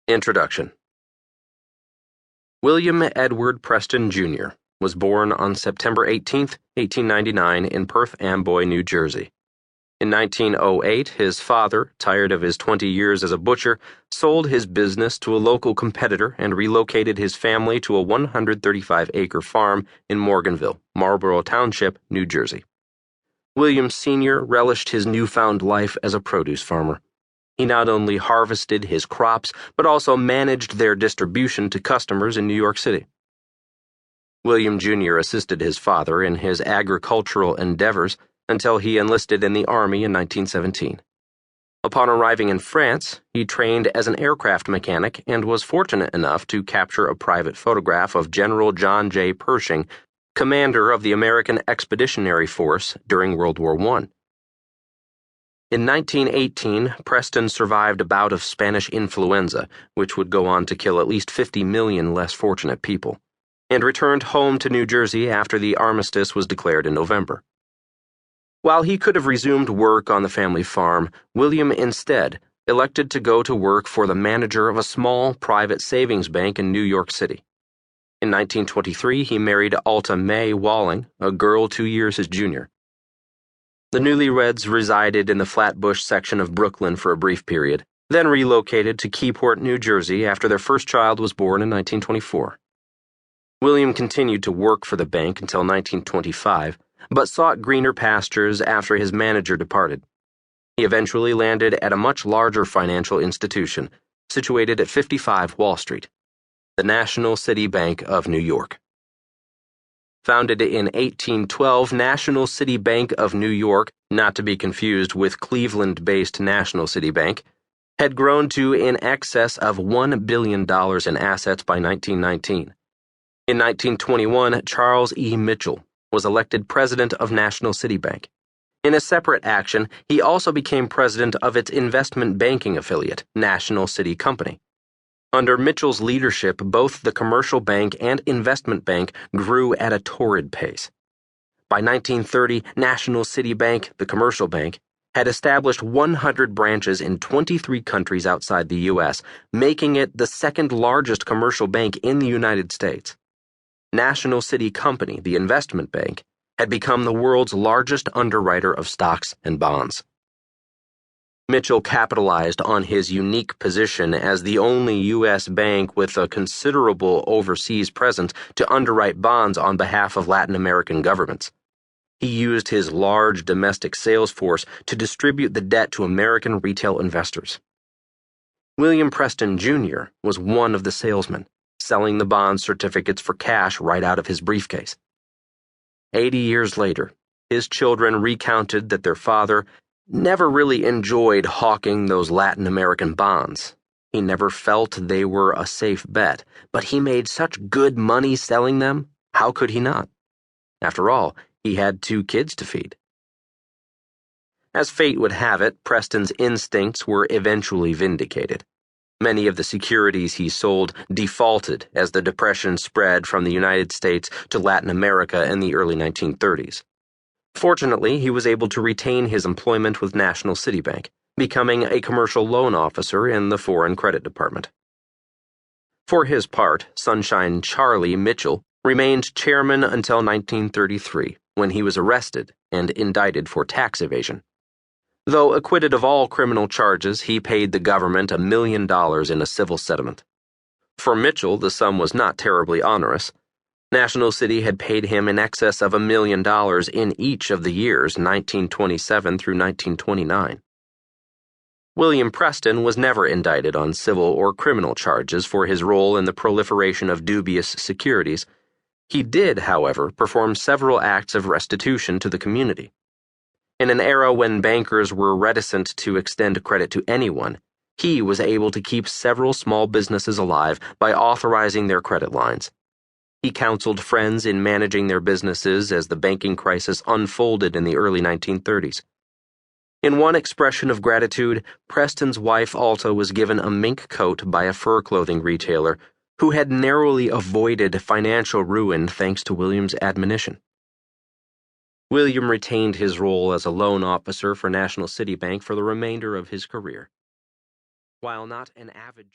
Introduction. William Edward Preston, Jr. was born on September 18, 1899, in Perth Amboy, New Jersey. In 1908, his father, tired of his 20 years as a butcher, sold his business to a local competitor and relocated his family to a 135-acre farm in Morganville, Marlborough Township, New Jersey. William Sr. relished his newfound life as a produce farmer. He not only harvested his crops, but also managed their distribution to customers in New York City. William Jr. assisted his father in his agricultural endeavors until he enlisted in the Army in 1917. Upon arriving in France, he trained as an aircraft mechanic and was fortunate enough to capture a private photograph of General John J. Pershing, commander of the American Expeditionary Force during World War I. In 1918, Preston survived a bout of Spanish influenza, which would go on to kill at least 50 million less fortunate people, and returned home to New Jersey after the armistice was declared in November. While he could have resumed work on the family farm, William instead elected to go to work for the manager of a small private savings bank in New York City. In 1923, he married Alta Mae Walling, a girl 2 years his junior. The newlyweds resided in the Flatbush section of Brooklyn for a brief period, then relocated to Keyport, New Jersey after their first child was born in 1924. William continued to work for the bank until 1925, but sought greener pastures after his manager departed. He eventually landed at a much larger financial institution, situated at 55 Wall Street, the National City Bank of New York. Founded in 1812, National City Bank of New York, not to be confused with Cleveland-based National City Bank, had grown to in excess of $1 billion in assets by 1919. In 1921, Charles E. Mitchell was elected president of National City Bank. In a separate action, he also became president of its investment banking affiliate, National City Company. Under Mitchell's leadership, both the commercial bank and investment bank grew at a torrid pace. By 1930, National City Bank, the commercial bank, had established 100 branches in 23 countries outside the U.S., making it the second largest commercial bank in the United States. National City Company, the investment bank, had become the world's largest underwriter of stocks and bonds. Mitchell capitalized on his unique position as the only U.S. bank with a considerable overseas presence to underwrite bonds on behalf of Latin American governments. He used his large domestic sales force to distribute the debt to American retail investors. William Preston, Jr. was one of the salesmen, selling the bond certificates for cash right out of his briefcase. 80 years later, his children recounted that their father never really enjoyed hawking those Latin American bonds. He never felt they were a safe bet, but he made such good money selling them, how could he not? After all, he had 2 kids to feed. As fate would have it, Preston's instincts were eventually vindicated. Many of the securities he sold defaulted as the Depression spread from the United States to Latin America in the early 1930s. Fortunately, he was able to retain his employment with National City Bank, becoming a commercial loan officer in the Foreign Credit Department. For his part, Sunshine Charlie Mitchell remained chairman until 1933, when he was arrested and indicted for tax evasion. Though acquitted of all criminal charges, he paid the government $1 million in a civil settlement. For Mitchell, the sum was not terribly onerous. National City had paid him in excess of $1 million in each of the years 1927 through 1929. William Preston was never indicted on civil or criminal charges for his role in the proliferation of dubious securities. He did, however, perform several acts of restitution to the community. In an era when bankers were reticent to extend credit to anyone, he was able to keep several small businesses alive by authorizing their credit lines. He counseled friends in managing their businesses as the banking crisis unfolded in the early 1930s. In one expression of gratitude, Preston's wife Alta was given a mink coat by a fur clothing retailer who had narrowly avoided financial ruin thanks to William's admonition. William retained his role as a loan officer for National City Bank for the remainder of his career. While not an avid